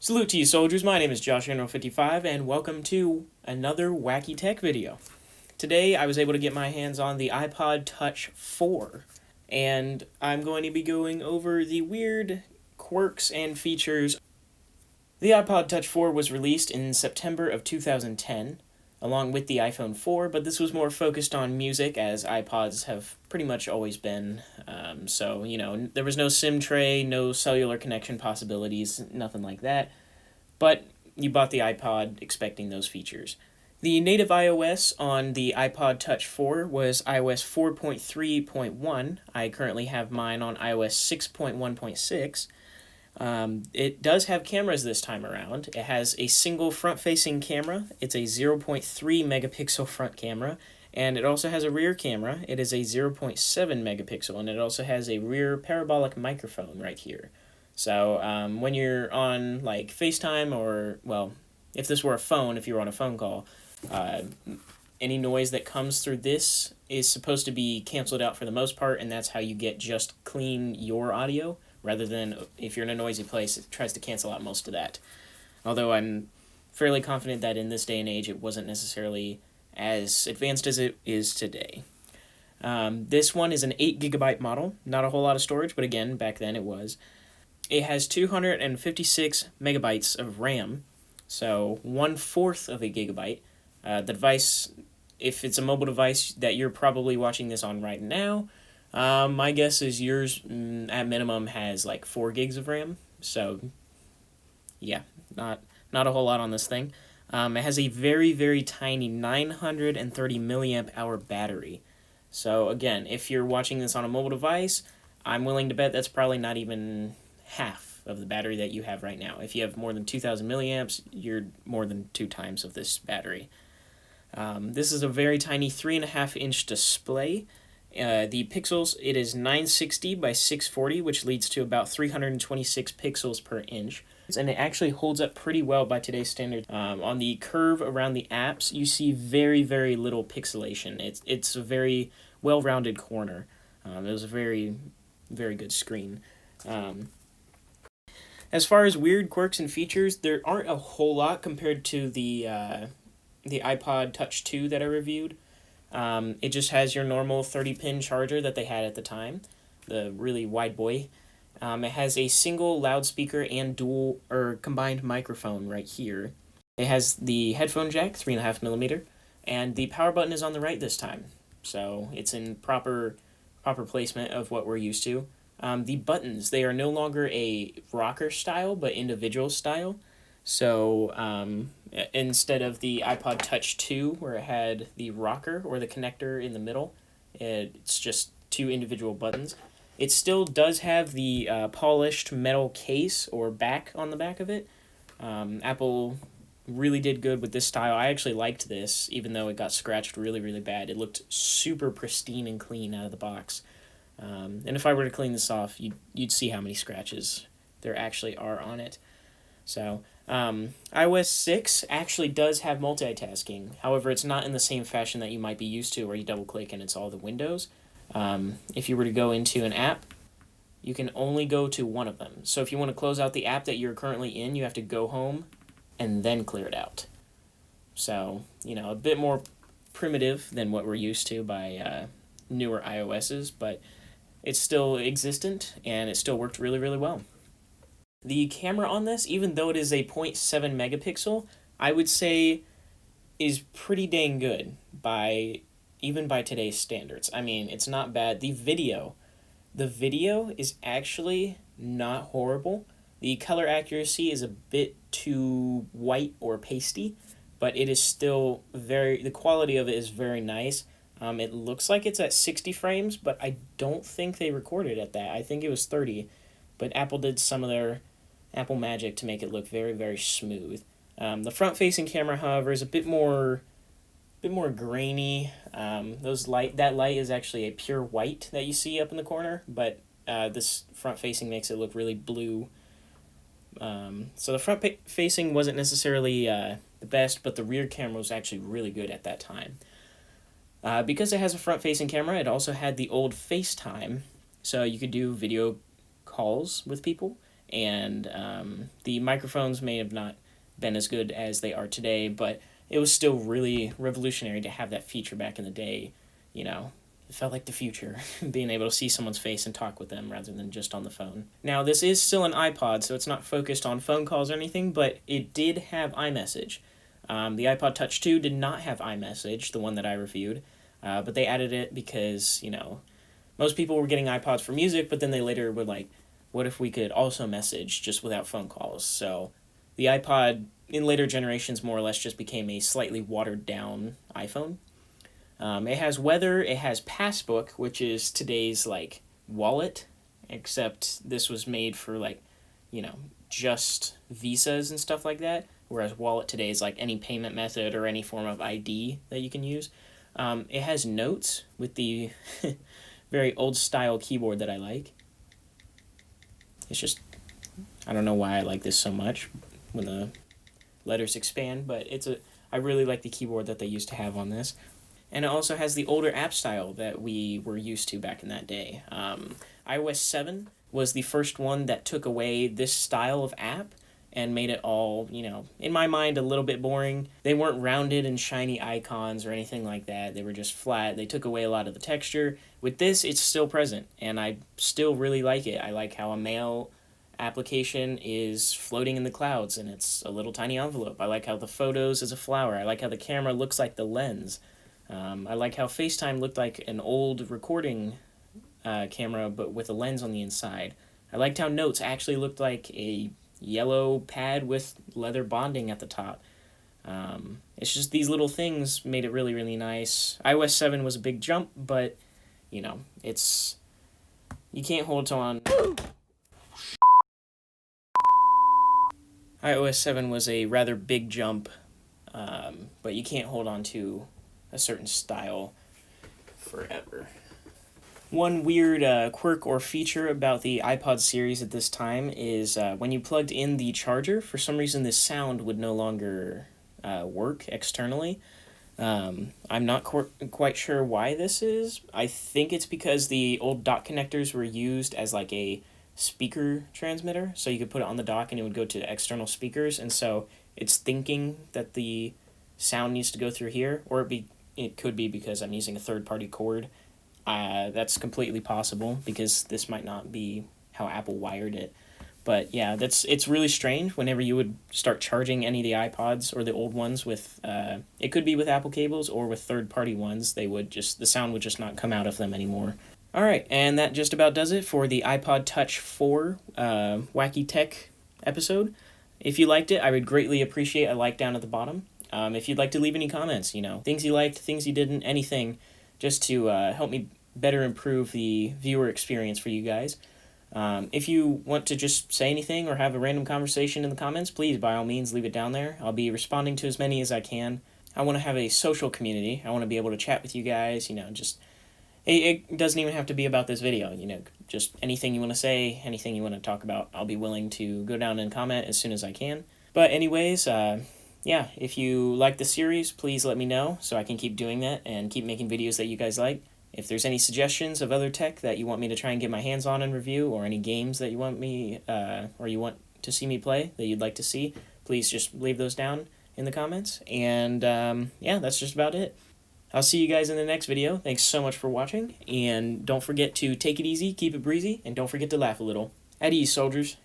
Salute to you, soldiers. My name is Josh55, and welcome to another Wacky Tech video. Today, I was able to get my hands on the iPod Touch 4, and I'm going to be going over the weird quirks and features. The iPod Touch 4 was released in September of 2010, along with the iPhone 4, but this was more focused on music, as iPods have pretty much always been. So, there was no SIM tray, no cellular connection possibilities, nothing like that. But you bought the iPod expecting those features. The native iOS on the iPod Touch 4 was iOS 4.3.1. I currently have mine on iOS 6.1.6. It does have cameras this time around. It has a single front-facing camera. It's a 0.3 megapixel front camera, and it also has a rear camera. It is a 0.7 megapixel, and it also has a rear parabolic microphone right here. So when you're on like FaceTime or, well, if this were a phone, if you were on a phone call, any noise that comes through this is supposed to be canceled out for the most part, and that's how you get just clean your audio, rather than if you're in a noisy place, it tries to cancel out most of that. Although I'm fairly confident that in this day and age, it wasn't necessarily as advanced as it is today. This one is an 8GB model, not a whole lot of storage, but again, back then it was. It has 256 megabytes of RAM, so 1/4 of a gigabyte. The device, if it's a mobile device that you're probably watching this on right now, my guess is yours at minimum has like 4 gigs of RAM. So yeah, not a whole lot on this thing. It has a very, very tiny 930 milliamp hour battery. So again, if you're watching this on a mobile device, I'm willing to bet that's probably not even half of the battery that you have right now. If you have more than 2,000 milliamps, you're more than 2 times of this battery. This is a very tiny 3.5-inch display. The pixels, it is 960 by 640, which leads to about 326 pixels per inch. And it actually holds up pretty well by today's standards. On the curve around the apps, you see very, very little pixelation. It's a very well-rounded corner. It was a very, very good screen. As far as weird quirks and features, there aren't a whole lot compared to the iPod Touch 2 that I reviewed. It just has your normal 30-pin charger that they had at the time, the really wide boy. It has a single loudspeaker and dual or combined microphone right here. It has the headphone jack, 3.5 millimeter, and the power button is on the right this time. So it's in proper placement of what we're used to. The buttons, they are no longer a rocker style, but individual style. So instead of the iPod Touch 2, where it had the rocker or the connector in the middle, it's just 2 individual buttons. It still does have the polished metal case or back on the back of it. Apple really did good with this style. I actually liked this, even though it got scratched really, really bad. It looked super pristine and clean out of the box. And if I were to clean this off, you'd see how many scratches there actually are on it. So, iOS 6 actually does have multitasking. However, it's not in the same fashion that you might be used to, where you double-click and it's all the windows. If you were to go into an app, you can only go to one of them. So if you want to close out the app that you're currently in, you have to go home and then clear it out. So, a bit more primitive than what we're used to by newer iOSs, but it's still existent, and it still worked really, really well. The camera on this, even though it is a 0.7 megapixel, I would say is pretty dang good even by today's standards. I mean, it's not bad. The video is actually not horrible. The color accuracy is a bit too white or pasty, but it is still the quality of it is very nice. It looks like it's at 60 frames, but I don't think they recorded at that. I think it was 30, but Apple did some of their Apple magic to make it look very, very smooth. The front-facing camera, however, is a bit more grainy. That light is actually a pure white that you see up in the corner, but this front-facing makes it look really blue. So the front-facing wasn't necessarily the best, but the rear camera was actually really good at that time. Because it has a front-facing camera, it also had the old FaceTime, so you could do video calls with people, and the microphones may have not been as good as they are today, but it was still really revolutionary to have that feature back in the day. You know, it felt like the future, being able to see someone's face and talk with them rather than just on the phone. Now, this is still an iPod, so it's not focused on phone calls or anything, but it did have iMessage. The iPod Touch 2 did not have iMessage, the one that I reviewed, but they added it because, you know, most people were getting iPods for music, but then they later were like, what if we could also message just without phone calls? So the iPod in later generations more or less just became a slightly watered down iPhone. It has weather, it has Passbook, which is today's like wallet, except this was made for like, you know, just visas and stuff like that, whereas wallet today is like any payment method or any form of ID that you can use. It has notes with the very old style keyboard that I like. It's just, I don't know why I like this so much when the letters expand, but I really like the keyboard that they used to have on this. And it also has the older app style that we were used to back in that day. iOS 7 was the first one that took away this style of app and made it all, you know, in my mind, a little bit boring. They weren't rounded and shiny icons or anything like that. They were just flat. They took away a lot of the texture. With this, it's still present, and I still really like it. I like how a mail application is floating in the clouds, and it's a little tiny envelope. I like how the photos is a flower. I like how the camera looks like the lens. I like how FaceTime looked like an old recording camera, but with a lens on the inside. I liked how Notes actually looked like a yellow pad with leather bonding at the top. It's just these little things made it really, really nice. iOS 7 was a big jump, but, you know, you can't hold on. iOS 7 was a rather big jump, but you can't hold on to a certain style forever. One weird quirk or feature about the iPod series at this time is when you plugged in the charger, for some reason this sound would no longer work externally. I'm not quite sure why this is. I think it's because the old dock connectors were used as like a speaker transmitter, so you could put it on the dock and it would go to external speakers, and so it's thinking that the sound needs to go through here, or it could be because I'm using a third-party cord. That's completely possible because this might not be how Apple wired it. But yeah, it's really strange whenever you would start charging any of the iPods or the old ones with, it could be with Apple cables or with third-party ones, the sound would just not come out of them anymore. Alright, and that just about does it for the iPod Touch 4 Wacky Tech episode. If you liked it, I would greatly appreciate a like down at the bottom. If you'd like to leave any comments, you know, things you liked, things you didn't, anything, just to help me better improve the viewer experience for you guys. If you want to just say anything or have a random conversation in the comments, please, by all means, leave it down there. I'll be responding to as many as I can. I want to have a social community. I want to be able to chat with you guys, you know, just... It doesn't even have to be about this video, you know, just anything you want to say, anything you want to talk about, I'll be willing to go down and comment as soon as I can. But anyways, yeah, if you like the series, please let me know so I can keep doing that and keep making videos that you guys like. If there's any suggestions of other tech that you want me to try and get my hands on and review, or any games that you want me, or you want to see me play that you'd like to see, please just leave those down in the comments. And yeah, that's just about it. I'll see you guys in the next video. Thanks so much for watching, and don't forget to take it easy, keep it breezy, and don't forget to laugh a little. At ease, soldiers.